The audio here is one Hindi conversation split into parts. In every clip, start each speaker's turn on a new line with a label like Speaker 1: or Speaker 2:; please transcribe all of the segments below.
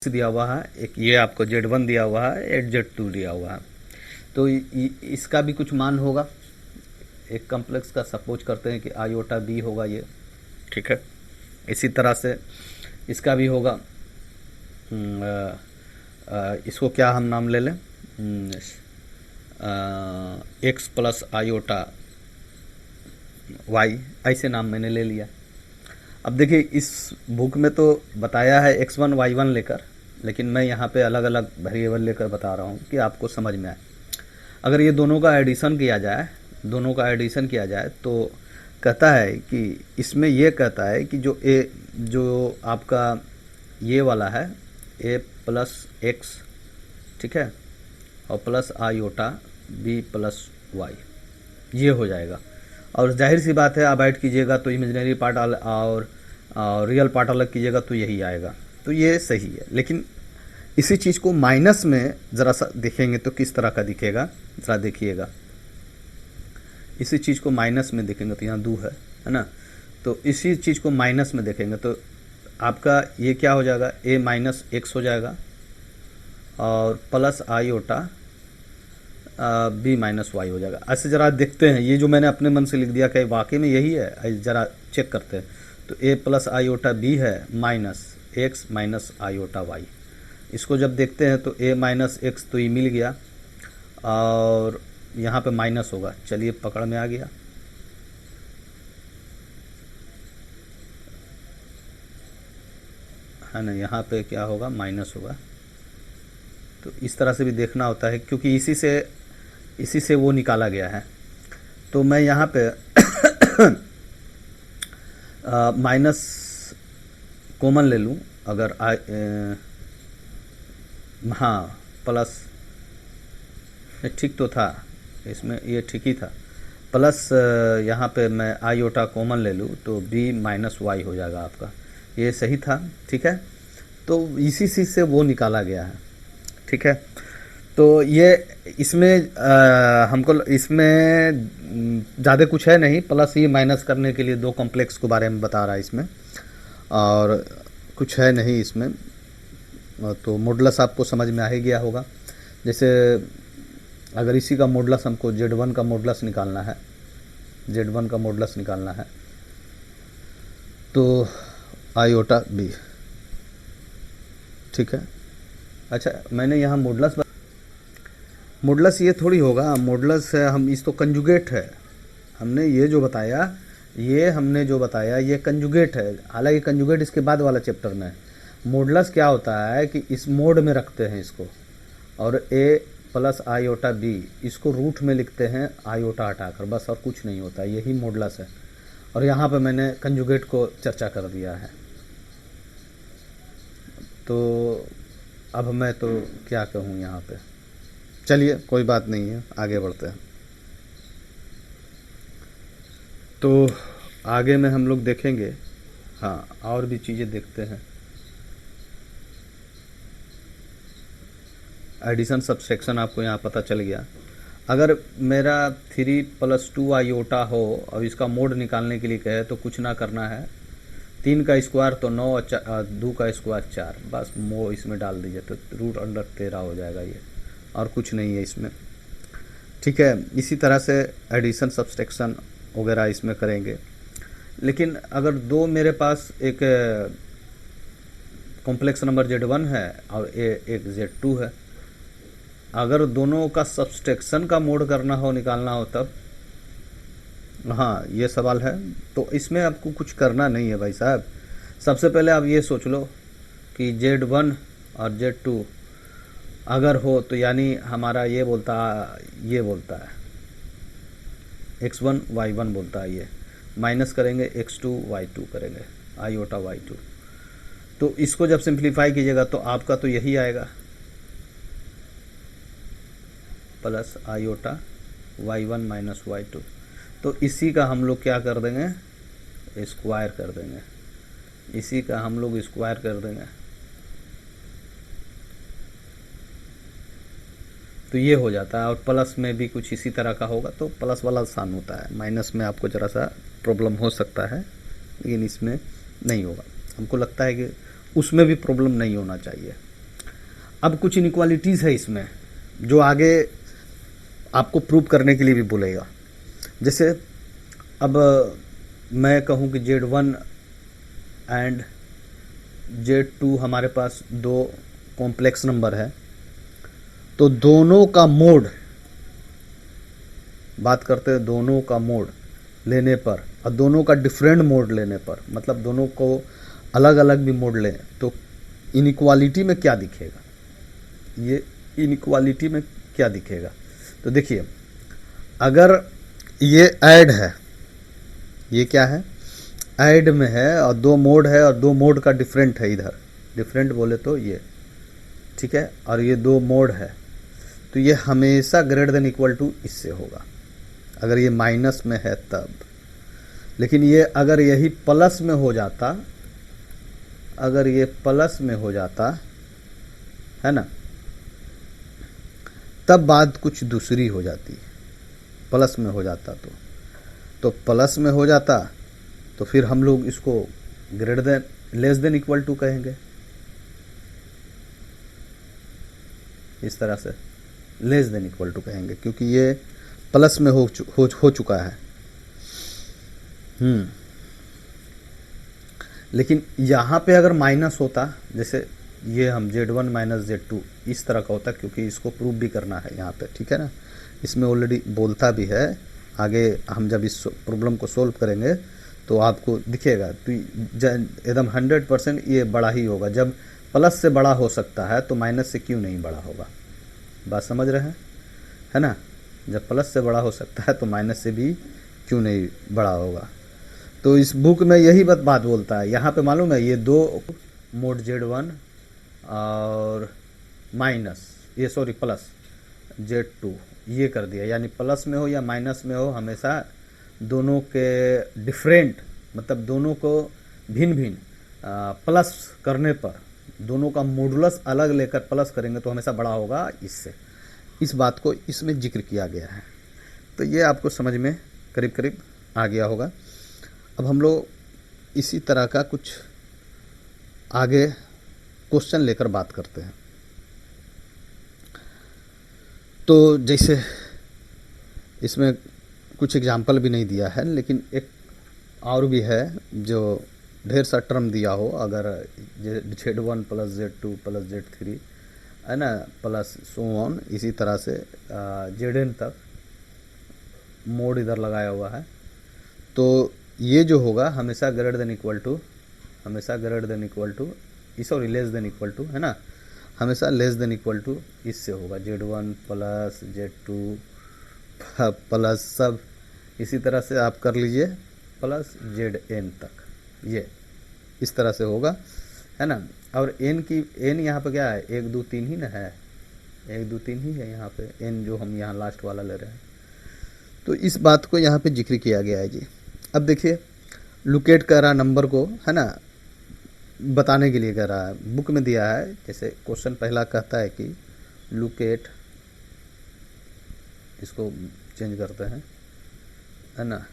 Speaker 1: दिया हुआ है, एक ये आपको Z1 दिया हुआ है, एक Z2 दिया हुआ है। तो इसका भी कुछ मान होगा। एक कॉम्प्लेक्स का सपोज करते हैं कि आयोटा बी होगा ये, ठीक है। इसी तरह से इसका भी होगा। इसको क्या हम नाम ले लें, एक्स प्लस आयोटा वाई, ऐसे नाम मैंने ले लिया। अब देखिए इस बुक में तो बताया है x1 y1 लेकर, लेकिन मैं यहाँ पे अलग अलग वेरिएबल लेकर बता रहा हूँ कि आपको समझ में आए। अगर ये दोनों का एडिशन किया जाए तो कहता है कि इसमें ये कहता है कि जो आपका ये वाला है a प्लस एक्स, ठीक है, और plus iota b plus y, ये हो जाएगा। और जाहिर सी बात है, आप ऐड कीजिएगा तो इमेजिनरी पार्ट और रियल पार्ट अलग कीजिएगा तो यही आएगा, तो ये सही है। लेकिन इसी चीज़ को माइनस में ज़रा सा देखेंगे तो किस तरह का दिखेगा, ज़रा देखिएगा। इसी चीज़ को माइनस में देखेंगे तो यहाँ 2 है ना, तो इसी चीज़ को माइनस में देखेंगे तो आपका ये क्या हो जाएगा, a माइनस एक्स हो जाएगा और plus iota b minus y हो जाएगा। ऐसे ज़रा देखते हैं, ये जो मैंने अपने मन से लिख दिया क्या वाकई में यही है, ज़रा चेक करते हैं। तो a प्लस आयोटा बी है minus x minus iota y. इसको जब देखते हैं तो a माइनस एक्स तो ये मिल गया और यहाँ पे माइनस होगा। चलिए पकड़ में आ गया। है ना, यहाँ पे क्या होगा, माइनस होगा। तो इस तरह से भी देखना होता है क्योंकि इसी से वो निकाला गया है। तो मैं यहाँ पे माइनस कॉमन ले लूँ अगर हाँ प्लस, ठीक तो था इसमें, ये ठीक ही था। प्लस यहाँ पे मैं आयोटा कॉमन ले लूँ तो b माइनस वाई हो जाएगा आपका, ये सही था, ठीक है। तो इसी चीज़ से वो निकाला गया है, ठीक है। तो ये इसमें हमको इसमें ज़्यादा कुछ है नहीं, प्लस ये माइनस करने के लिए 2 कॉम्प्लेक्स के बारे में बता रहा है इसमें, और कुछ है नहीं इसमें। तो मॉडुलस आपको समझ में आ ही गया होगा। जैसे अगर इसी का मॉडुलस हमको Z1 का मॉडुलस निकालना है, Z1 का मॉडुलस निकालना है तो आयोटा बी, ठीक है। अच्छा, मैंने यहाँ मॉडुलस ये थोड़ी होगा, मॉडुलस हम इस तो कंजुगेट है। हमने जो बताया ये कंजुगेट है, हालांकि कंजुगेट इसके बाद वाला चैप्टर में है। मॉडुलस क्या होता है कि इस मोड में रखते हैं इसको, और a प्लस आयोटा बी इसको रूट में लिखते हैं आयोटा हटाकर, बस और कुछ नहीं होता, यही मॉडुलस है। और यहाँ पे मैंने कंजुगेट को चर्चा कर दिया है। तो अब मैं तो क्या कहूँ यहाँ पे, चलिए कोई बात नहीं है, आगे बढ़ते हैं। तो आगे में हम लोग देखेंगे, हाँ और भी चीज़ें देखते हैं। एडिशन सब्सट्रैक्शन आपको यहाँ पता चल गया। अगर मेरा 3 + 2 आयोटा हो और इसका मोड निकालने के लिए कहे तो कुछ ना करना है, 3 का स्क्वायर तो 9 और 2 का स्क्वायर 4, बस मो इसमें डाल दीजिए तो √13 हो जाएगा ये, और कुछ नहीं है इसमें, ठीक है। इसी तरह से एडिशन सब्सट्रैक्शन वगैरह इसमें करेंगे। लेकिन अगर दो मेरे पास एक कॉम्प्लेक्स नंबर Z1 है और एक Z2 है, अगर दोनों का सब्सट्रैक्शन का मोड करना हो, निकालना हो तब, हाँ ये सवाल है। तो इसमें आपको कुछ करना नहीं है भाई साहब। सबसे पहले आप ये सोच लो कि Z1 और Z2 अगर हो तो यानी हमारा ये बोलता है x1 y1 बोलता है, ये माइनस करेंगे x2 y2 करेंगे, आयोटा y2। तो इसको जब सिंप्लीफाई कीजिएगा तो आपका तो यही आएगा, plus iota y1 minus y2। तो इसी का हम लोग क्या कर देंगे, स्क्वायर कर देंगे, इसी का हम लोग स्क्वायर कर देंगे। तो ये हो जाता है। और प्लस में भी कुछ इसी तरह का होगा, तो प्लस वाला आसान होता है, माइनस में आपको ज़रा सा प्रॉब्लम हो सकता है, लेकिन इसमें नहीं होगा। हमको लगता है कि उसमें भी प्रॉब्लम नहीं होना चाहिए। अब कुछ इनइक्वालिटीज़ है इसमें जो आगे आपको प्रूव करने के लिए भी बोलेगा। जैसे अब मैं कहूँ कि Z1 एंड Z2 हमारे पास दो कॉम्प्लेक्स नंबर है, तो दोनों का मोड, बात करते हैं दोनों का मोड लेने पर और दोनों का डिफरेंट मोड लेने पर, मतलब दोनों को अलग अलग भी मोड लें तो इनइक्वालिटी में क्या दिखेगा, ये इनइक्वालिटी में क्या दिखेगा। तो देखिए, अगर ये ऐड है, ये क्या है, ऐड में है और दो मोड है और दो मोड का डिफरेंट है, इधर डिफरेंट बोले तो ये, ठीक है, और ये दो मोड है, तो ये हमेशा ग्रेटर देन इक्वल टू इससे होगा अगर ये माइनस में है तब। लेकिन ये अगर यही प्लस में हो जाता, अगर ये प्लस में हो जाता है ना, तब बात कुछ दूसरी हो जाती। प्लस में हो जाता तो प्लस में हो जाता तो फिर हम लोग इसको greater than less than equal to कहेंगे, इस तरह से लेस देन इक्वल टू कहेंगे, क्योंकि ये प्लस में हो चुका है। लेकिन यहाँ पे अगर माइनस होता, जैसे ये हम Z1 माइनस Z2 इस तरह का होता, क्योंकि इसको प्रूव भी करना है यहाँ पे, ठीक है ना, इसमें ऑलरेडी बोलता भी है। आगे हम जब इस प्रॉब्लम को सोल्व करेंगे तो आपको दिखेगा, तो एकदम 100% ये बड़ा ही होगा। जब प्लस से बड़ा हो सकता है तो माइनस से क्यों नहीं बड़ा होगा, बात समझ रहे हैं, है ना। जब प्लस से बड़ा हो सकता है तो माइनस से भी क्यों नहीं बड़ा होगा। तो इस बुक में यही बात बोलता है। यहाँ पे मालूम है ये दो मोड Z1 और माइनस ये सॉरी प्लस Z2 ये कर दिया, यानी प्लस में हो या माइनस में हो हमेशा दोनों के डिफरेंट, मतलब दोनों को भिन्न भिन्न प्लस करने पर, दोनों का मॉडुलस अलग लेकर प्लस करेंगे तो हमेशा बड़ा होगा इससे। इस बात को इसमें जिक्र किया गया है, तो ये आपको समझ में करीब करीब आ गया होगा। अब हम लोग इसी तरह का कुछ आगे क्वेश्चन लेकर बात करते हैं। तो जैसे इसमें कुछ एग्जाम्पल भी नहीं दिया है, लेकिन एक और भी है जो ढेर सा टर्म दिया हो, अगर Z1 plus Z2 plus Z3 है ना, प्लस सो ऑन, इसी तरह से Zn तक मोड इधर लगाया हुआ है, तो ये जो होगा हमेशा ग्रेटर देन इक्वल टू, हमेशा greater than equal to sorry less than equal to, है ना, हमेशा लेस देन इक्वल टू इससे होगा। Z1 प्लस Z2 प्लस सब इसी तरह से आप कर लीजिए प्लस Zn तक, ये इस तरह से होगा, है ना। और n की n यहाँ पे क्या है, 1 2 3 ही ना है, 1 2 3 ही है यहाँ पे n, जो हम यहाँ लास्ट वाला ले रहे हैं। तो इस बात को यहाँ पे जिक्र किया गया है जी। अब देखिए, लोकेट कर रहा नंबर को, है ना, बताने के लिए कह रहा है, बुक में दिया है। जैसे क्वेश्चन पहला कहता है कि लोकेट, इसको चेंज करते हैं, है ना,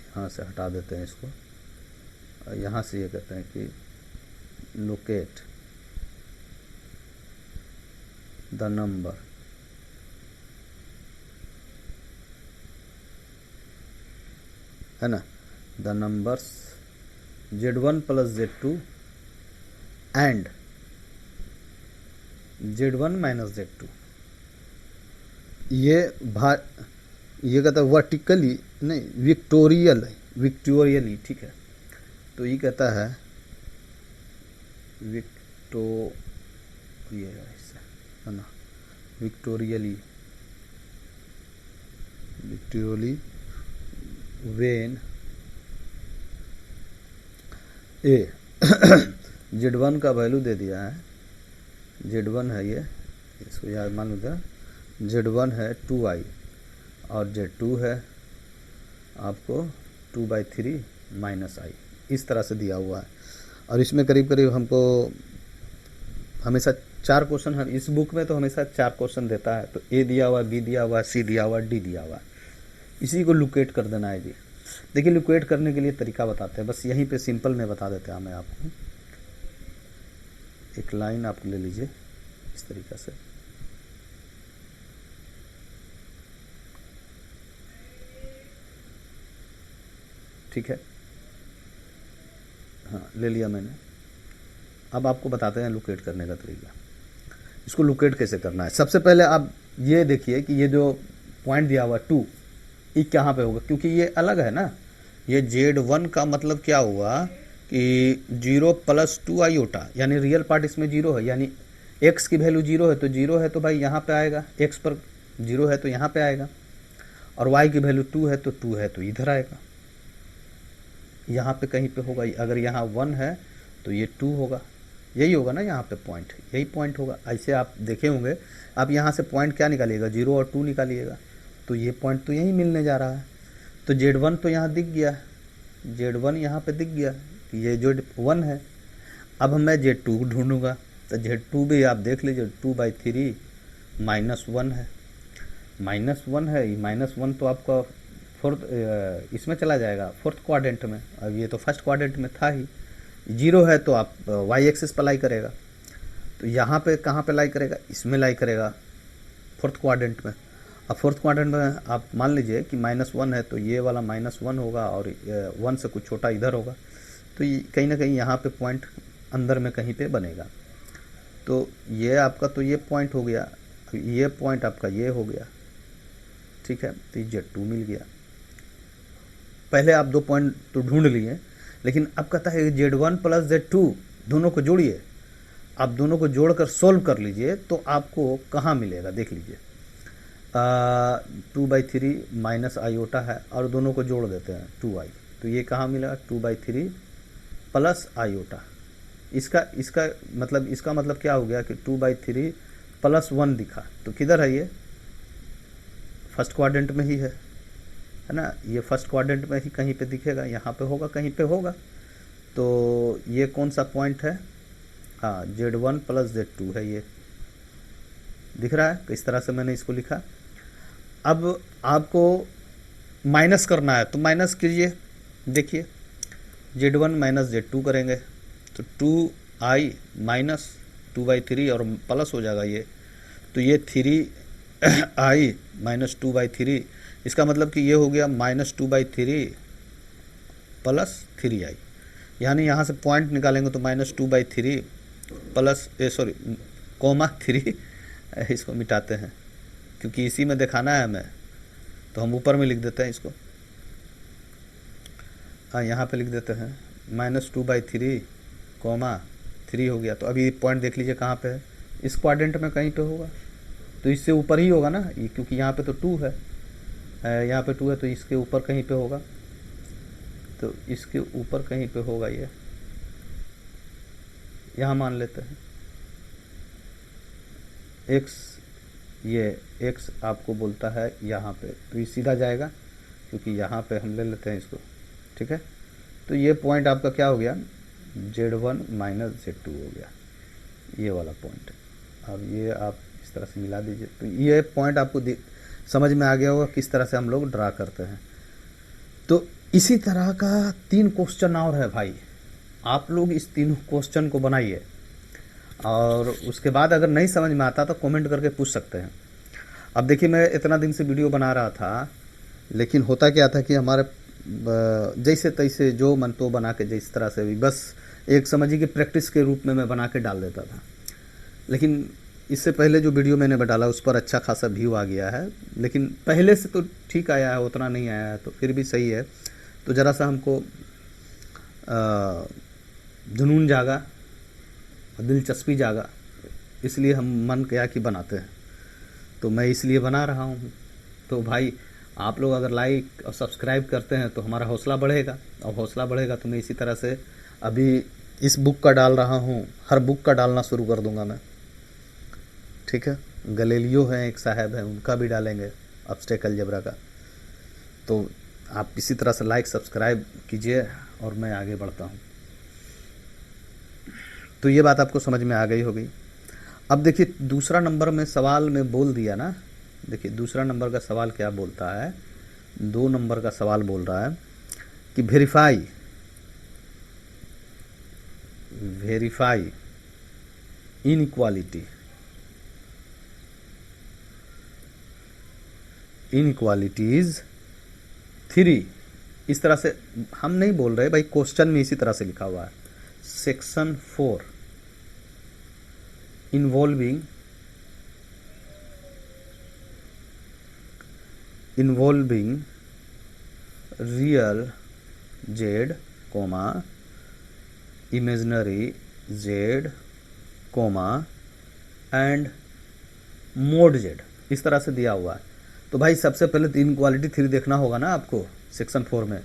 Speaker 1: यहाँ से हटा देते हैं इसको, यहाँ से ये कहते हैं कि लोकेट द नंबर है ना, the numbers Z1 plus Z2 and Z1 minus Z2। ये कहता है वर्टिकली नहीं, विक्टोरियली, ठीक है। तो ये कहता है ये है ना, विक्टोरियली वेन ए Z1 का वैल्यू दे दिया है, Z1 है ये, इसको याद मान लो, Z1 है 2i और Z2 है आपको 2/3 माइनस i, इस तरह से दिया हुआ है। और इसमें करीब करीब हमको हमेशा 4 क्वेश्चन, हम इस बुक में तो हमेशा 4 क्वेश्चन देता है। तो A दिया हुआ, B दिया हुआ, C दिया हुआ, D दिया हुआ, इसी को लोकेट कर देना है जी। देखिए, लोकेट करने के लिए तरीका बताते हैं, बस यहीं पे सिंपल में बता देते हैं हमें आपको। एक लाइन आप ले लीजिए इस तरीक़ा से, ठीक है, हाँ ले लिया मैंने। अब आपको बताते हैं लोकेट करने का तरीका। इसको लोकेट कैसे करना है, सबसे पहले आप ये देखिए कि ये जो पॉइंट दिया हुआ 2, ये कहाँ पे होगा, क्योंकि ये अलग है ना। ये Z1 का मतलब क्या हुआ कि 0 + 2 आयोटा, यानी रियल पार्ट इसमें 0 है, यानी x की वैल्यू 0 है तो 0 है तो भाई यहाँ पे आएगा, x पर 0 है तो यहाँ पे आएगा, और y की वैल्यू 2 है तो 2 है तो इधर आएगा, यहाँ पे कहीं पे होगा। अगर यहाँ 1 है तो ये 2 होगा, यही होगा ना यहाँ पे पॉइंट, यही पॉइंट होगा। ऐसे आप देखे होंगे, आप यहाँ से पॉइंट क्या निकालिएगा, 0 और 2 निकालिएगा, तो ये पॉइंट तो यहीं मिलने जा रहा है। तो Z1 तो यहाँ दिख गया, Z1 यहाँ पे दिख गया कि ये Z1 है। अब मैं Z2 ढूंढूंगा, तो Z2 भी आप देख लीजिए, 2/3 -1 है, -1 है, -1 तो आपका फोर्थ इसमें चला जाएगा, फोर्थ क्वाड्रेंट में। अब ये तो फर्स्ट क्वाड्रेंट में था ही, 0 है तो आप वाई एक्सिस पर लाई करेगा, तो यहाँ पे कहाँ पे लाई करेगा, इसमें लाई करेगा, फोर्थ क्वाड्रेंट में। अब फोर्थ क्वाड्रेंट में आप मान लीजिए कि -1 है तो ये वाला -1 होगा, और 1 से कुछ छोटा इधर होगा, तो ये कहीं ना कहीं यहाँ पे पॉइंट अंदर में कहीं पे बनेगा। तो ये आपका तो ये पॉइंट हो गया, ये पॉइंट आपका ये हो गया, ठीक है, तो ये Z2 मिल गया। पहले आप 2 पॉइंट तो ढूंढ लिए, लेकिन अब कहता है Z1 + Z2 दोनों को जोड़िए। आप दोनों को जोड़कर सोल्व कर लीजिए तो आपको कहाँ मिलेगा, देख लीजिए। 2/3 माइनस आयोटा है, और दोनों को जोड़ देते हैं 2i, तो ये कहाँ मिलेगा, 2/3 + आयोटा। इसका मतलब क्या हो गया कि 2/3 + 1 दिखा, तो किधर है ये, फर्स्ट क्वाड्रेंट में ही है ना। ये फर्स्ट क्वाड्रेंट में ही कहीं पे दिखेगा, यहाँ पे होगा, कहीं पे होगा। तो ये कौन सा पॉइंट है, हाँ Z1 + Z2 है, ये दिख रहा है। किस तरह से मैंने इसको लिखा। अब आपको माइनस करना है तो माइनस कीजिए, देखिए Z1 - Z2 करेंगे तो 2i - 2/3 और प्लस हो जाएगा ये, तो ये 3i - 2/3, इसका मतलब कि ये हो गया -2/3 + 3i, यानी यहाँ से पॉइंट निकालेंगे तो -2/3 प्लस कोमा 3, इसको मिटाते हैं क्योंकि इसी में दिखाना है हमें, तो हम ऊपर में लिख देते हैं इसको, हाँ यहाँ पे लिख देते हैं -2/3 कोमा 3 हो गया। तो अभी पॉइंट देख लीजिए कहाँ पे है, इस क्वाड्रेंट में कहीं पे होगा, तो इससे ऊपर ही होगा ना, क्योंकि यहाँ पे तो 2 है, यहाँ पे 2 है तो इसके ऊपर कहीं पे होगा, तो इसके ऊपर कहीं पे होगा, ये यहाँ मान लेते हैं x, ये x आपको बोलता है यहाँ पे, तो ये सीधा जाएगा क्योंकि यहाँ पे हम ले लेते हैं इसको, ठीक है। तो ये पॉइंट आपका क्या हो गया, Z1 - Z2 हो गया, ये वाला पॉइंट। अब ये आप इस तरह से मिला दीजिए, तो ये पॉइंट आपको समझ में आ गया होगा किस तरह से हम लोग ड्रा करते हैं। तो इसी तरह का 3 क्वेश्चन और है भाई, आप लोग इस तीनों क्वेश्चन को बनाइए, और उसके बाद अगर नहीं समझ में आता तो कमेंट करके पूछ सकते हैं। अब देखिए मैं इतना दिन से वीडियो बना रहा था, लेकिन होता क्या था कि हमारे जैसे तैसे जो मन तो बना के, जिस तरह से भी, बस एक समझिए कि प्रैक्टिस के रूप में मैं बना के डाल देता था। लेकिन इससे पहले जो वीडियो मैंने डाला उस पर अच्छा खासा व्यू आ गया है, लेकिन पहले से तो ठीक आया है, उतना नहीं आया है, तो फिर भी सही है। तो ज़रा सा हमको जुनून जागा, दिलचस्पी जागा, इसलिए हम मन किया कि बनाते हैं, तो मैं इसलिए बना रहा हूँ। तो भाई आप लोग अगर लाइक और सब्सक्राइब करते हैं तो हमारा हौसला बढ़ेगा, और हौसला बढ़ेगा तो मैं इसी तरह से अभी इस बुक का डाल रहा हूँ, हर बुक का डालना शुरू कर दूँगा मैं, ठीक है। गैलीलियो हैं, एक साहब हैं, उनका भी डालेंगे, अब्स्ट्रैक्ट अलजेब्रा का। तो आप इसी तरह से लाइक सब्सक्राइब कीजिए और मैं आगे बढ़ता हूँ। तो ये बात आपको समझ में आ गई होगी। अब देखिए दूसरा नंबर में सवाल में बोल दिया ना, देखिए दूसरा नंबर का सवाल क्या बोलता है, 2 नंबर का सवाल बोल रहा है कि वेरीफाई इनइक्वालिटी इनइक्वालिटीज 3, इस तरह से हम नहीं बोल रहे भाई, क्वेश्चन में इसी तरह से लिखा हुआ है। Section 4 involving real z comma imaginary z comma and mod z, इस तरह से दिया हुआ है। तो भाई सबसे पहले तो इनइक्वालिटी 3 देखना होगा ना आपको सेक्शन 4 में,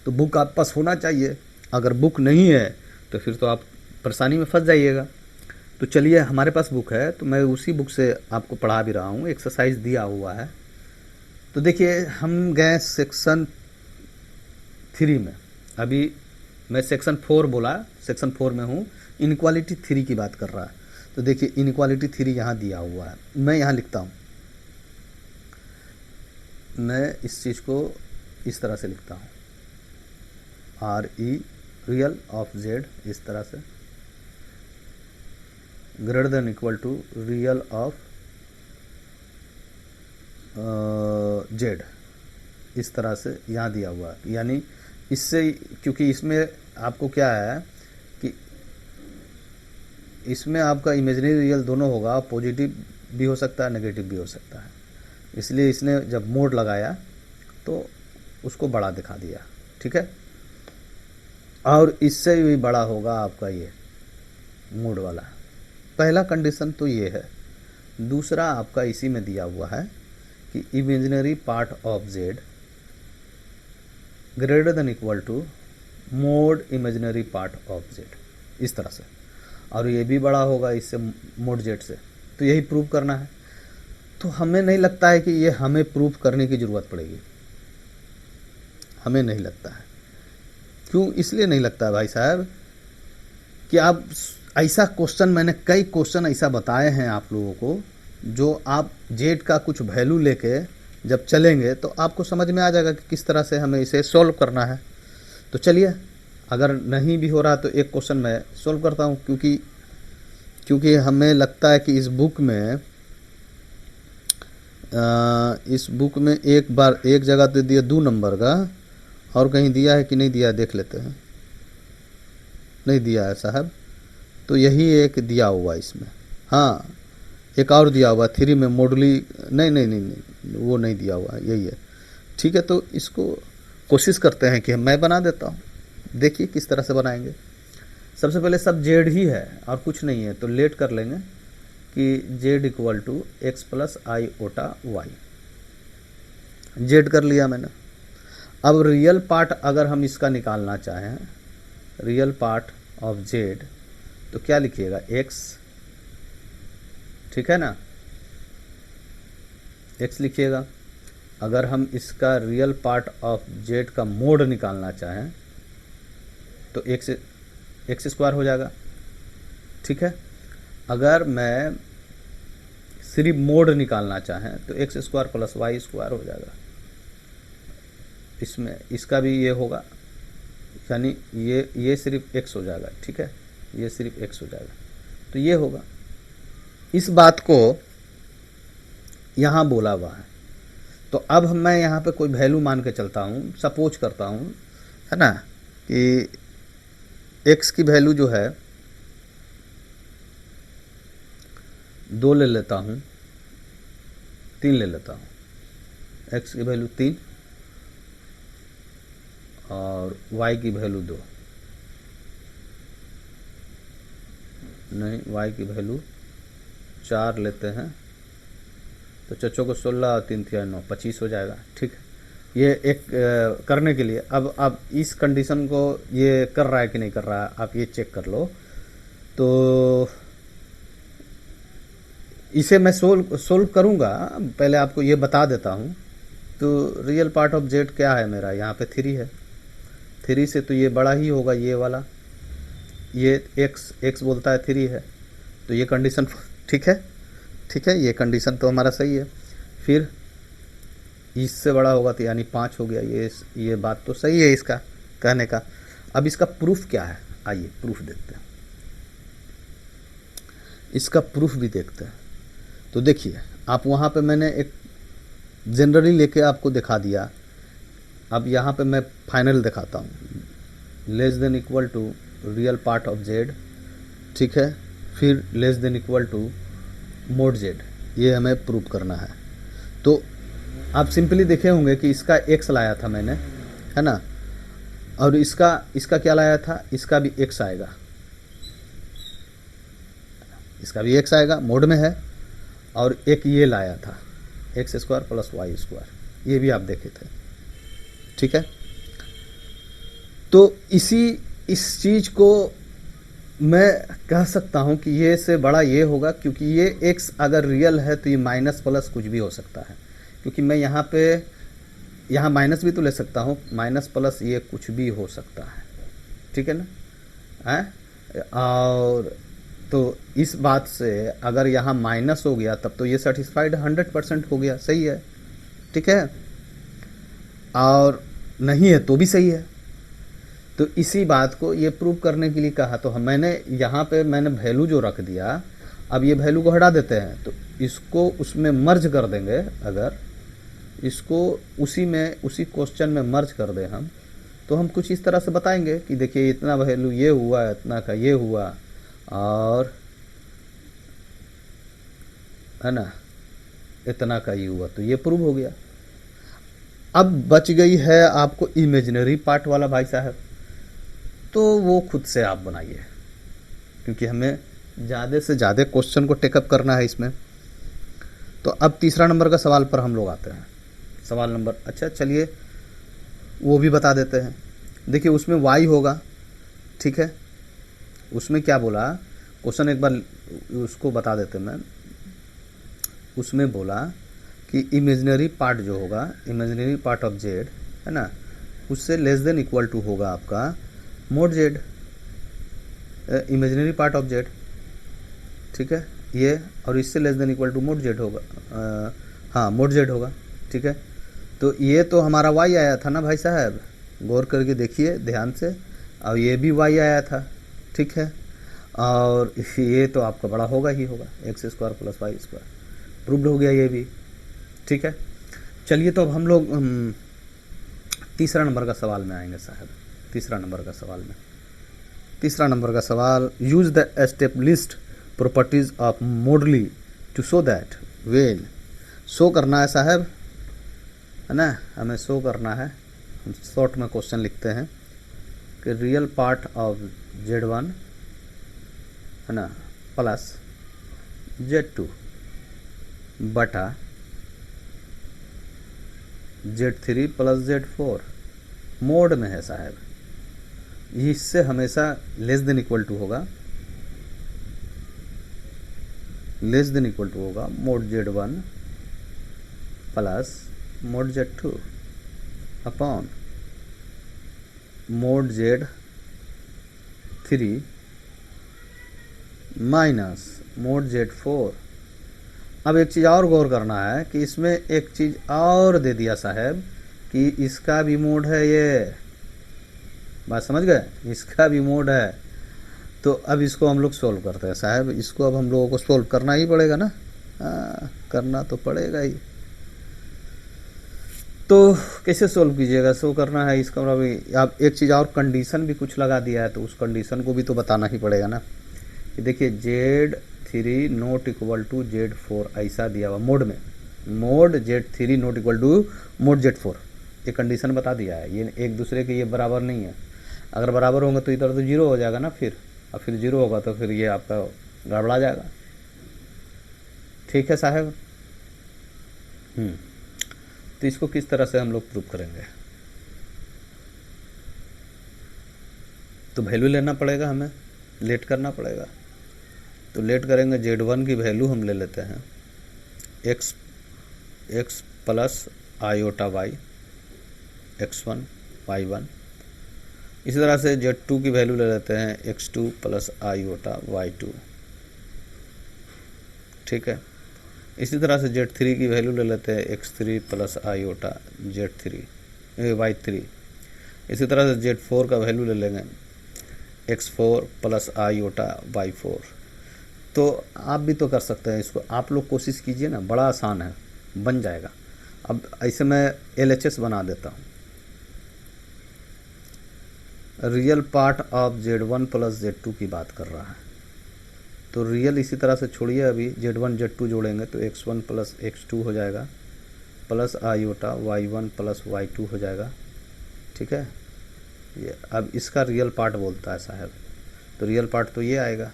Speaker 1: तो बुक आपके पास होना चाहिए। अगर बुक नहीं है तो फिर तो आप परेशानी में फंस जाइएगा। तो चलिए हमारे पास बुक है, तो मैं उसी बुक से आपको पढ़ा भी रहा हूँ, एक्सरसाइज दिया हुआ है। तो देखिए हम गए सेक्शन 3 में, अभी मैं सेक्शन 4 बोला, सेक्शन 4 में हूँ, इनइक्वालिटी 3 की बात कर रहा है। तो देखिए इनइक्वालिटी 3 यहाँ दिया हुआ है, मैं यहाँ लिखता हूँ, मैं इस चीज़ को इस तरह से लिखता हूँ, RE रियल ऑफ जेड, इस तरह से greater than equal to real of Z, इस तरह से यहाँ दिया हुआ है। यानी इससे, क्योंकि इसमें आपको क्या है कि इसमें आपका इमेजिनरी रियल दोनों होगा, पॉजिटिव भी हो सकता है नेगेटिव भी हो सकता है, इसलिए इसने जब मोड लगाया तो उसको बड़ा दिखा दिया, ठीक है। और इससे भी बड़ा होगा आपका ये मोड वाला। पहला कंडीशन तो ये है। दूसरा आपका इसी में दिया हुआ है कि imaginary part of z greater than equal to mod imaginary part of Z, इस तरह से, और ये भी बड़ा होगा इससे मोड जेड से। तो यही प्रूव करना है। तो हमें नहीं लगता है कि ये हमें प्रूव करने की ज़रूरत पड़ेगी, हमें नहीं लगता है। क्यों इसलिए नहीं लगता है भाई साहब कि आप ऐसा क्वेश्चन, मैंने कई क्वेश्चन ऐसा बताए हैं आप लोगों को, जो आप जेड का कुछ वैल्यू लेके जब चलेंगे तो आपको समझ में आ जाएगा कि किस तरह से हमें इसे सॉल्व करना है। तो चलिए, अगर नहीं भी हो रहा तो एक क्वेश्चन मैं सॉल्व करता हूँ, क्योंकि हमें लगता है कि इस बुक में एक बार एक जगह तो दिया 2 नंबर का, और कहीं दिया है कि नहीं दिया, देख लेते हैं। नहीं दिया है साहब, तो यही एक दिया हुआ इसमें। हाँ, एक और दिया हुआ 3 में मॉडुली, नहीं, वो नहीं दिया हुआ, यही है, ठीक है। तो इसको कोशिश करते हैं कि मैं बना देता हूँ, देखिए किस तरह से बनाएंगे। सबसे पहले सब जेड ही है और कुछ नहीं है, तो लेट कर लेंगे कि Z equal to X plus I iota Y, Z कर लिया मैंने। अब रियल पार्ट अगर हम इसका निकालना चाहें, रियल पार्ट ऑफ जेड, तो क्या लिखिएगा, एक्स, ठीक है ना, एक्स लिखिएगा। अगर हम इसका रियल पार्ट ऑफ जेड का मोड निकालना चाहें तो एक्स स्क्वायर हो जाएगा, ठीक है। अगर मैं सिर्फ मोड निकालना चाहें तो x square plus y square हो जाएगा। इसमें इसका भी ये होगा, यानी ये सिर्फ एक्स हो जाएगा, ठीक है, ये सिर्फ एक्स हो जाएगा, तो ये होगा। इस बात को यहाँ बोला हुआ है। तो अब मैं यहाँ पे कोई वैल्यू मान के चलता हूँ, सपोज करता हूँ, है ना, कि एक्स की वैल्यू जो है 2 ले लेता हूँ, 3 ले लेता हूँ, एक्स की वैल्यू 3 और वाई की वैल्यू 2, नहीं, वाई की वैल्यू 4 लेते हैं, तो चचों को 16 और 3 3 9 25 हो जाएगा, ठीक है। ये एक करने के लिए अब इस कंडीशन को ये कर रहा है कि नहीं कर रहा है, आप ये चेक कर लो। तो इसे मैं सोल्व करूँगा, पहले आपको ये बता देता हूँ। तो रियल पार्ट ऑफ जेड क्या है मेरा, यहाँ पे 3 है, 3 से तो ये बड़ा ही होगा, ये वाला, ये एक्स बोलता है 3 है, तो ये कंडीशन ठीक है, ठीक है, ये कंडीशन तो हमारा सही है। फिर इससे बड़ा होगा तो यानी 5 हो गया, ये बात तो सही है इसका कहने का। अब इसका प्रूफ क्या है, आइए प्रूफ देखते हैं। इसका प्रूफ भी देखते हैं। तो देखिए आप वहाँ पे मैंने एक जनरली लेके आपको दिखा दिया। अब यहाँ पे मैं फाइनल दिखाता हूँ, less than equal to real part of z, ठीक है, फिर less than equal to mod z, ये हमें प्रूव करना है। तो आप सिंपली देखे होंगे कि इसका एक्स लाया था मैंने, है ना, और इसका क्या लाया था, इसका भी एक्स आएगा, इसका भी एक्स आएगा, मोड में है। और एक ये लाया था x square plus y square, ये भी आप देखे थे, ठीक है। तो इस चीज़ को मैं कह सकता हूँ कि ये से बड़ा ये होगा, क्योंकि ये एक्स अगर रियल है तो ये माइनस प्लस कुछ भी हो सकता है, क्योंकि मैं यहाँ माइनस भी तो ले सकता हूँ, माइनस प्लस ये कुछ भी हो सकता है, ठीक है ना, है। और तो इस बात से अगर यहाँ माइनस हो गया तब तो ये सेटिस्फाइड 100% हो गया, सही है, ठीक है, और नहीं है तो भी सही है। तो इसी बात को ये प्रूव करने के लिए कहा, तो मैंने यहाँ पे मैंने वैल्यू जो रख दिया, अब ये वैल्यू को हटा देते हैं, तो इसको उसमें मर्ज कर देंगे। अगर इसको उसी क्वेश्चन में मर्ज कर दें हम, तो हम कुछ इस तरह से बताएंगे कि देखिए इतना वैल्यू ये हुआ, इतना का ये हुआ, और है ना इतना का ये हुआ, तो ये प्रूव हो गया। अब बच गई है आपको इमेजिनरी पार्ट वाला भाई साहब, तो वो खुद से आप बनाइए, क्योंकि हमें ज़्यादा से ज़्यादा क्वेश्चन को टेकअप करना है इसमें। तो अब तीसरा नंबर का सवाल पर हम लोग आते हैं। सवाल नंबर, अच्छा चलिए वो भी बता देते हैं। देखिए उसमें y होगा, ठीक है, उसमें क्या बोला क्वेश्चन, एक बार उसको बता देते मैं। उसमें बोला कि इमेजिनरी पार्ट जो होगा, इमेजिनरी पार्ट ऑफ जेड, है ना, उससे लेस देन इक्वल टू होगा आपका mod z, imaginary part of z, ठीक है, ये, और इससे less than equal to mod z होगा, हाँ मोड जेड होगा, ठीक है। तो ये तो हमारा y आया था ना भाई साहब, गौर करके देखिए ध्यान से, और ये भी y आया था, ठीक है, और ये तो आपका बड़ा होगा ही होगा, x square plus y square, proved हो गया ये भी, ठीक है। चलिए तो अब हम लोग तीसरा नंबर का सवाल में आएंगे साहब। तीसरा नंबर का सवाल, use the established properties of moduli to show that well, show करना है साहब, है ना, हमें शो करना है। हम शॉर्ट में क्वेश्चन लिखते हैं कि रियल पार्ट ऑफ Z1, है ना, प्लस Z2 बटा Z3 प्लस Z4 मोड में है साहब, इससे हमेशा लेस देन इक्वल टू होगा, लेस देन इक्वल टू होगा mode Z1 plus mode Z2 upon mode Z3 minus mode Z4। अब एक चीज़ और गौर करना है कि इसमें एक चीज़ और दे दिया साहब कि इसका भी मोड है, ये बात समझ गए, इसका भी मोड है। तो अब इसको हम लोग सोल्व करते हैं साहब, इसको अब हम लोगों को सोल्व करना ही पड़ेगा ना, करना तो पड़ेगा ही। तो कैसे सोल्व कीजिएगा, शो करना है इसका मतलब, आप एक चीज़ और कंडीशन भी कुछ लगा दिया है, तो उस कंडीशन को भी तो बताना ही पड़ेगा ना। कि देखिए Z3 not equal to Z4 ऐसा दिया हुआ मोड में, mod Z3 not equal to mod Z4, ये कंडीशन बता दिया है। ये एक दूसरे के ये बराबर नहीं है, अगर बराबर होंगे तो इधर तो जीरो हो जाएगा ना फिर, और फिर जीरो होगा तो फिर ये आपका गड़बड़ा जाएगा, ठीक है साहब। तो इसको किस तरह से हम लोग प्रूव करेंगे, तो वैल्यू लेना पड़ेगा, हमें लेट करना पड़ेगा। तो लेट करेंगे, Z1 की वैल्यू हम ले लेते हैं x plus iota y, x1 y1। इसी तरह से Z2 की वैल्यू ले लेते हैं x2 प्लस आयोटा y2, ठीक है। इसी तरह से Z3 की वैल्यू ले लेते हैं x3 plus iota Z3 y3। इसी तरह से Z4 का वैल्यू ले लेंगे x4 प्लस आयोटा y4। तो आप भी तो कर सकते हैं इसको, आप लोग कोशिश कीजिए ना, बड़ा आसान है, बन जाएगा। अब ऐसे मैं LHS बना देता हूँ, real part of Z1 plus Z2 की बात कर रहा है। तो रियल इसी तरह से छोड़िए, अभी Z1 Z2 जोड़ेंगे तो x1 प्लस x2 हो जाएगा, plus iota y1 plus y2 हो जाएगा। ठीक है, ये अब इसका रियल पार्ट बोलता है साहब, तो रियल पार्ट तो ये आएगा,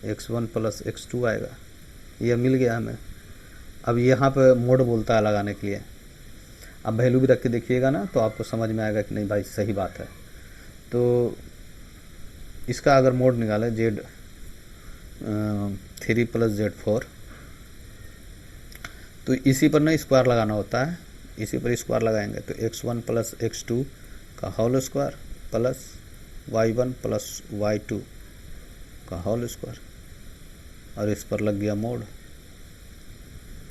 Speaker 1: x1 प्लस x2 आएगा, ये मिल गया हमें। अब यहाँ पे मोड बोलता है लगाने के लिए, अब वैल्यू भी रख के देखिएगा ना तो आपको समझ में आएगा कि नहीं भाई सही बात है। तो इसका अगर मोड निकाले Z3 प्लस Z4, तो इसी पर ना स्क्वायर लगाना होता है, इसी पर स्क्वायर लगाएंगे तो x1 प्लस x2 का whole square plus y1 plus y2 का होल स्क्वायर, और इस पर लग गया मोड।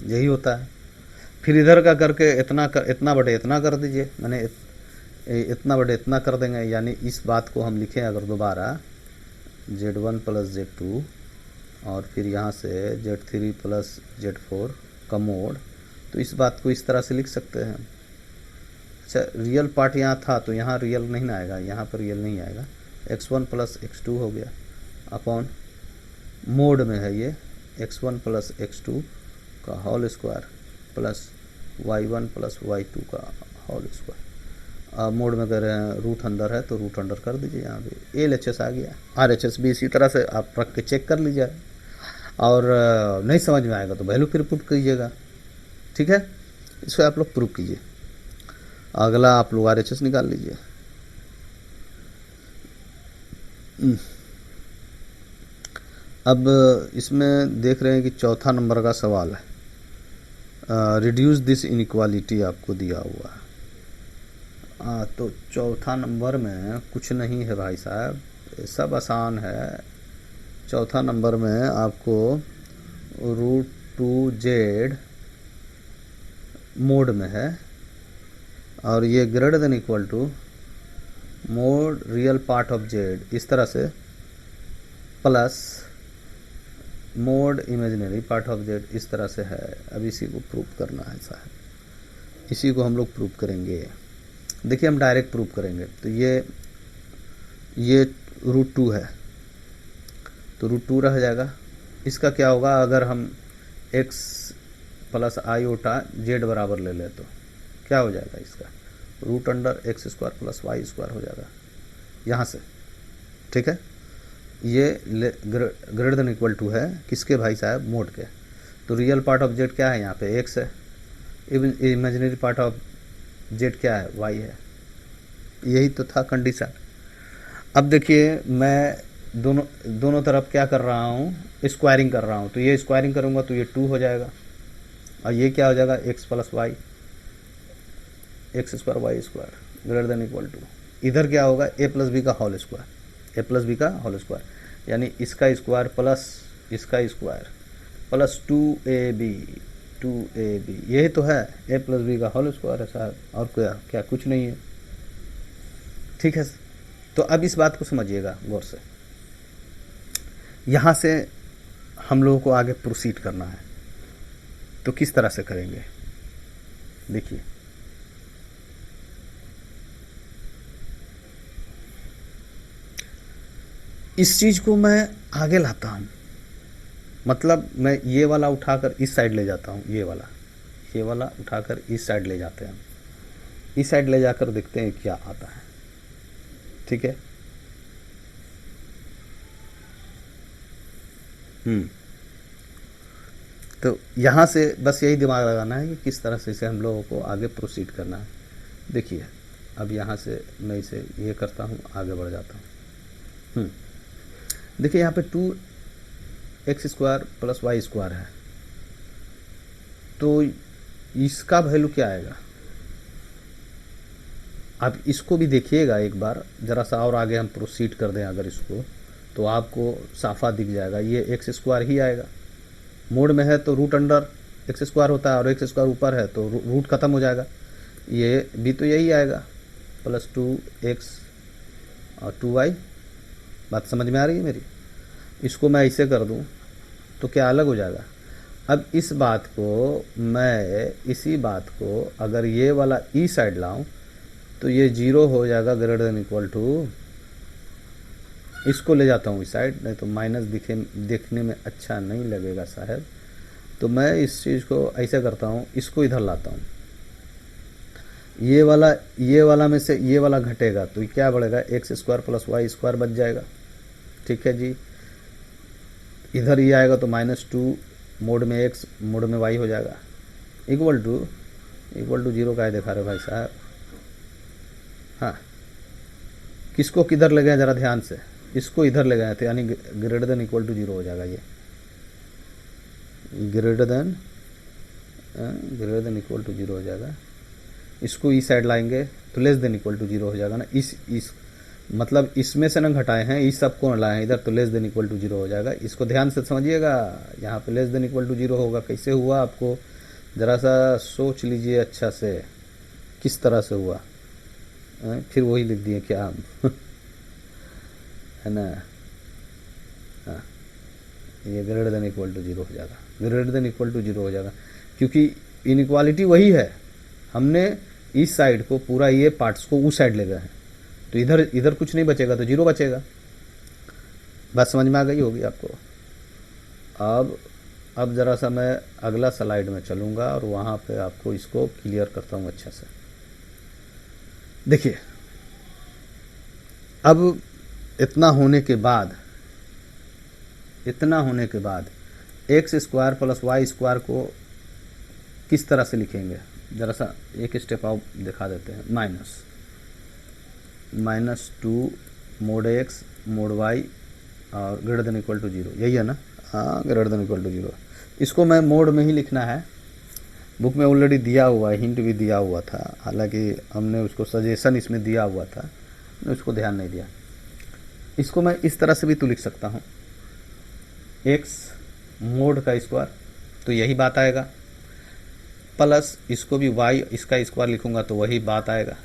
Speaker 1: यही होता है। फिर इधर का करके इतना बटे इतना कर दीजिए, मैंने इतना बटे इतना कर देंगे, यानी इस बात को हम लिखें अगर दोबारा Z1 प्लस Z2 और फिर यहाँ से Z3 प्लस Z4 का मोड, तो इस बात को इस तरह से लिख सकते हैं। अच्छा, रियल पार्ट यहाँ था तो यहाँ रियल नहीं ना आएगा, यहाँ पर रियल नहीं आएगा, x1 प्लस x2 हो गया, अपॉन मोड में है ये x1 प्लस x2 का whole square plus y1 plus y2 का होल स्क्वायर। अब मोड में कह रहे हैं रूट अंदर है तो रूट अंडर कर दीजिए, यहाँ पे LHS आ गया। RHS भी इसी तरह से आप रख के चेक कर लीजिए, और नहीं समझ में आएगा तो वैल्यू फिर पुट कीजिएगा। ठीक है, इसको आप लोग प्रूफ कीजिए। अगला आप लोग RHS निकाल लीजिए। अब इसमें देख रहे हैं कि चौथा नंबर का सवाल है, रिड्यूस दिस इनइक्वालिटी आपको दिया हुआ है। तो चौथा नंबर में कुछ नहीं है भाई साहब, सब आसान है। चौथा नंबर में आपको √2z मोड में है, और ये greater than equal to mod real part of z इस तरह से, plus mod imaginary part of z इस तरह से है। अब इसी को प्रूफ करना है साहब, इसी को हम लोग प्रूफ करेंगे। देखिए हम डायरेक्ट प्रूफ करेंगे, तो ये √2 है तो √2 रह जाएगा। इसका क्या होगा अगर हम x प्लस आयोटा z बराबर ले लें तो क्या हो जाएगा, इसका root under x² plus y² हो जाएगा यहाँ से। ठीक है, ये ग्रेटर देन इक्वल टू है किसके भाई साहब, मोड के। तो रियल पार्ट ऑफ z क्या है, यहाँ पे x है, इमेजिनरी पार्ट ऑफ z क्या है, y है। यही तो था कंडीशन। अब देखिए मैं दोनों तरफ क्या कर रहा हूँ, स्क्वायरिंग कर रहा हूँ। तो ये स्क्वायरिंग करूँगा तो ये 2 हो जाएगा, और ये क्या हो जाएगा, x plus y, x² y² greater than equal to, इधर क्या होगा a प्लस बी का whole square, a plus b का होल स्क्वायर, यानी इसका स्क्वायर प्लस इसका स्क्वायर प्लस 2ab, यही तो है, a प्लस बी का होल स्क्वायर है साहब, और क्या कुछ नहीं है। ठीक है, तो अब इस बात को समझिएगा गौर से। यहाँ से हम लोगों को आगे प्रोसीड करना है, तो किस तरह से करेंगे देखिए। इस चीज़ को मैं आगे लाता हूँ, मतलब मैं ये वाला उठाकर इस साइड ले जाता हूँ, ये वाला उठाकर इस साइड ले जाते हैं, इस साइड ले जाकर देखते हैं क्या आता है। ठीक है, तो यहाँ से बस यही दिमाग लगाना है कि किस तरह से इसे हम लोगों को आगे प्रोसीड करना है। देखिए अब यहाँ से मैं इसे ये करता हूँ, आगे बढ़ जाता हूँ। देखिए यहाँ पे 2x² प्लस y² है, तो इसका वैल्यू क्या आएगा। आप इसको भी देखिएगा एक बार, ज़रा सा और आगे हम प्रोसीड कर दें अगर इसको, तो आपको साफा दिख जाएगा, ये x² ही आएगा। मोड में है तो रूट अंडर x² होता है, और x² ऊपर है तो रूट ख़त्म हो जाएगा, ये भी तो यही आएगा, प्लस 2x और 2y। बात समझ में आ रही है मेरी। इसको मैं ऐसे कर दूं तो क्या अलग हो जाएगा। अब इस बात को मैं, इसी बात को अगर ये वाला ई साइड लाऊं तो ये 0 हो जाएगा ग्रेटर देन इक्वल टू, इसको ले जाता हूँ इस साइड, नहीं तो माइनस देखने में अच्छा नहीं लगेगा शायद। तो मैं इस चीज़ को ऐसे करता हूँ, इसको इधर लाता हूँ, ये वाला में से ये वाला घटेगा तो क्या बढ़ेगा, x square plus y square बच जाएगा। ठीक है जी, इधर ये आएगा तो -2 मोड में एक्स मोड में वाई हो जाएगा, इक्वल टू 0 का है दिखा रहे भाई साहब। हाँ, किसको किधर ले गए ज़रा ध्यान से, इसको इधर ले गए थे, यानी ग्रेटर देन इक्वल टू 0 हो जाएगा। ये ग्रेटर देन इक्वल टू 0 हो जाएगा। इसको इस साइड लाएंगे तो लेस देन इक्वल टू 0 हो जाएगा ना। इस मतलब इसमें से ना घटाए हैं, इस सब को लाए हैं इधर, तो लेस देन इक्वल टू 0 हो जाएगा। इसको ध्यान से समझिएगा, यहाँ पे लेस देन इक्वल टू 0 होगा। कैसे हुआ आपको ज़रा सा सोच लीजिए अच्छा से, किस तरह से हुआ। फिर वही लिख दिए क्या हम है ना। हाँ, ये ग्रेटर देन इक्वल टू 0 हो जाएगा, ग्रेटर देन इक्वल टू 0 हो जाएगा, क्योंकि इनइक्वालिटी वही है। हमने इस साइड को पूरा ये पार्ट्स को उस साइड ले गए हैं, तो इधर कुछ नहीं बचेगा, तो 0 बचेगा। बात समझ में आ गई होगी आपको। अब ज़रा सा मैं अगला स्लाइड में चलूँगा और वहाँ पे आपको इसको क्लियर करता हूँ अच्छा से। देखिए, अब इतना होने के बाद x square plus y square को किस तरह से लिखेंगे, ज़रा सा एक स्टेप आउट दिखा देते हैं। -2 मोड एक्स मोड वाई और ग्रेटर देन इक्वल टू 0, यही है ना। हाँ, ग्रेटर देन इक्वल टू 0। इसको मैं मोड में ही लिखना है, बुक में ऑलरेडी दिया हुआ है, हिंट भी दिया हुआ था, हालांकि हमने उसको सजेशन इसमें दिया हुआ था, मैं उसको ध्यान नहीं दिया। इसको मैं इस तरह से भी तो लिख सकता हूँ, एक्स मोड का स्क्वायर, तो यही बात आएगा, प्लस इसको भी वाई इसका स्क्वायर लिखूंगा तो वही बात आएगा।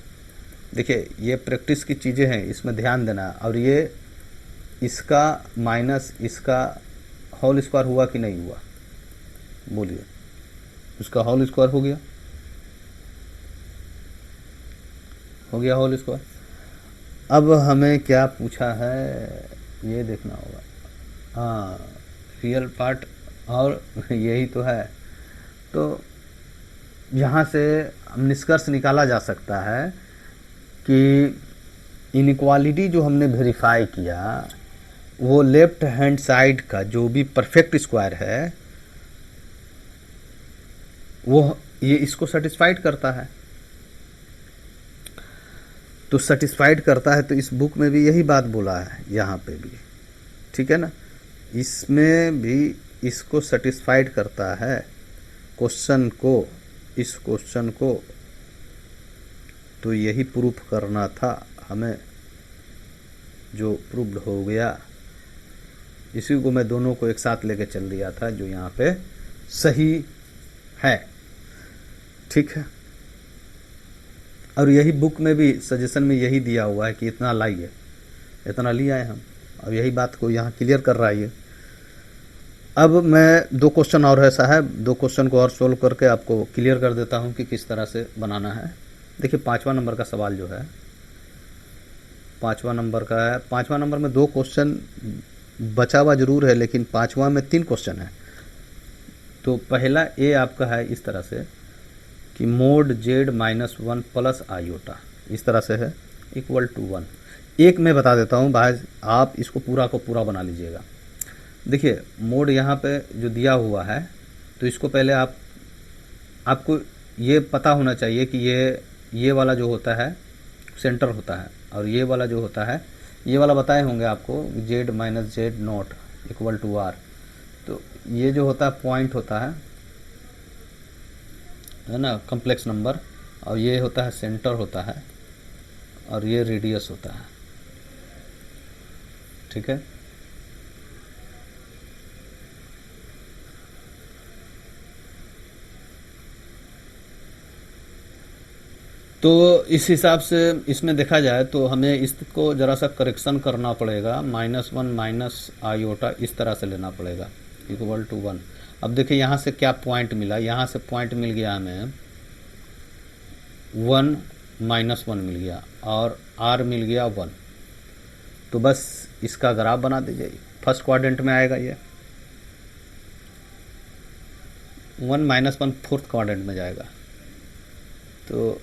Speaker 1: देखिए, ये प्रैक्टिस की चीज़ें हैं, इसमें ध्यान देना। और ये इसका माइनस इसका होल स्क्वायर हुआ कि नहीं हुआ, बोलिए। उसका होल स्क्वायर हो गया होल स्क्वायर। अब हमें क्या पूछा है ये देखना होगा। हाँ, रियल पार्ट, और यही तो है। तो यहाँ से निष्कर्ष निकाला जा सकता है कि इनइक्वालिटी जो हमने वेरीफाई किया वो लेफ्ट हैंड साइड का जो भी परफेक्ट स्क्वायर है वो ये इसको सेटिस्फाइड करता है। तो सेटिस्फाइड करता है, तो इस बुक में भी यही बात बोला है, यहाँ पे भी, ठीक है ना। इसमें भी इसको सेटिस्फाइड करता है, क्वेश्चन को, इस क्वेश्चन को। तो यही प्रूफ करना था हमें, जो प्रूव्ड हो गया। इसी को मैं दोनों को एक साथ लेके चल दिया था, जो यहाँ पे सही है, ठीक है। और यही बुक में भी सजेशन में यही दिया हुआ है कि इतना लाइए, इतना ले आए हम। अब यही बात को यहाँ क्लियर कर रहा है ये। अब मैं 2 क्वेश्चन और है साहब, 2 क्वेश्चन को और सोल्व करके आपको क्लियर कर देता हूँ कि किस तरह से बनाना है। देखिए, 5वां नंबर का सवाल जो है, 5वां नंबर का है। 5वां नंबर में 2 क्वेश्चन बचा हुआ जरूर है, लेकिन 5वां में 3 क्वेश्चन है। तो पहला ए आपका है इस तरह से कि मोड जेड -1 प्लस आयोटा, इस तरह से है, इक्वल टू 1। एक मैं बता देता हूँ भाई, आप इसको पूरा को पूरा बना लीजिएगा। देखिए, मोड यहाँ पे जो दिया हुआ है, तो इसको पहले आपको ये पता होना चाहिए कि ये वाला जो होता है सेंटर होता है, और ये वाला जो होता है, ये वाला बताए होंगे आपको, z minus z not equal to r. तो ये जो होता है पॉइंट होता है ना, कॉम्प्लेक्स नंबर, और ये होता है सेंटर होता है, और ये रेडियस होता है, ठीक है। तो इस हिसाब से इसमें देखा जाए तो हमें इसको ज़रा सा करेक्शन करना पड़ेगा, -1 माइनस आयोटा इस तरह से लेना पड़ेगा, इक्वल टू 1। अब देखिए यहाँ से क्या पॉइंट मिला, यहाँ से पॉइंट मिल गया हमें 1 -1 मिल गया और r मिल गया 1। तो बस इसका ग्राफ बना दीजिए, फर्स्ट क्वाड्रेंट में आएगा ये, 1 -1 फोर्थ क्वाड्रेंट में जाएगा। तो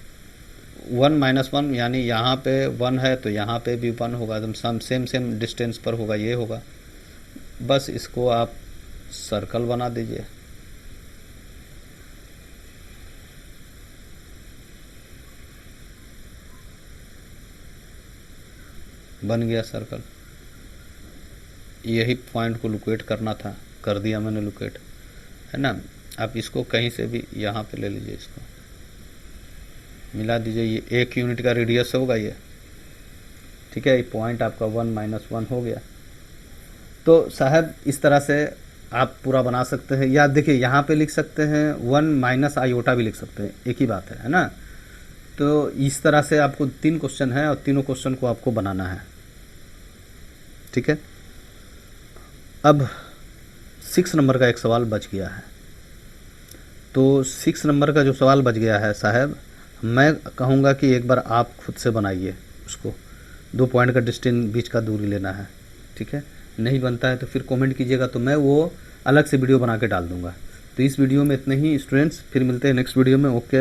Speaker 1: 1 -1 यानी यहाँ पे 1 है तो यहाँ पे भी 1 होगा, एकदम सेम डिस्टेंस पर होगा, ये होगा। बस इसको आप सर्कल बना दीजिए, बन गया सर्कल। यही पॉइंट को लोकेट करना था, कर दिया मैंने लोकेट, है ना। आप इसको कहीं से भी यहाँ पे ले लीजिए, इसको मिला दीजिए, ये 1 यूनिट का रेडियस होगा ये, ठीक है। ये पॉइंट आपका 1 -1 हो गया। तो साहब इस तरह से आप पूरा बना सकते हैं, या देखिए यहाँ पे लिख सकते हैं 1 माइनस आयोटा भी लिख सकते हैं, एक ही बात है ना। तो इस तरह से आपको 3 क्वेश्चन है और तीनों क्वेश्चन को आपको बनाना है, ठीक है। अब 6 नंबर का एक सवाल बच गया है। तो 6 नंबर का जो सवाल बच गया है साहब, मैं कहूँगा कि एक बार आप खुद से बनाइए उसको, 2 पॉइंट का डिस्टेंस बीच का दूरी लेना है, ठीक है। नहीं बनता है तो फिर कमेंट कीजिएगा, तो मैं वो अलग से वीडियो बना के डाल दूँगा। तो इस वीडियो में इतने ही स्टूडेंट्स, फिर मिलते हैं नेक्स्ट वीडियो में। ओके।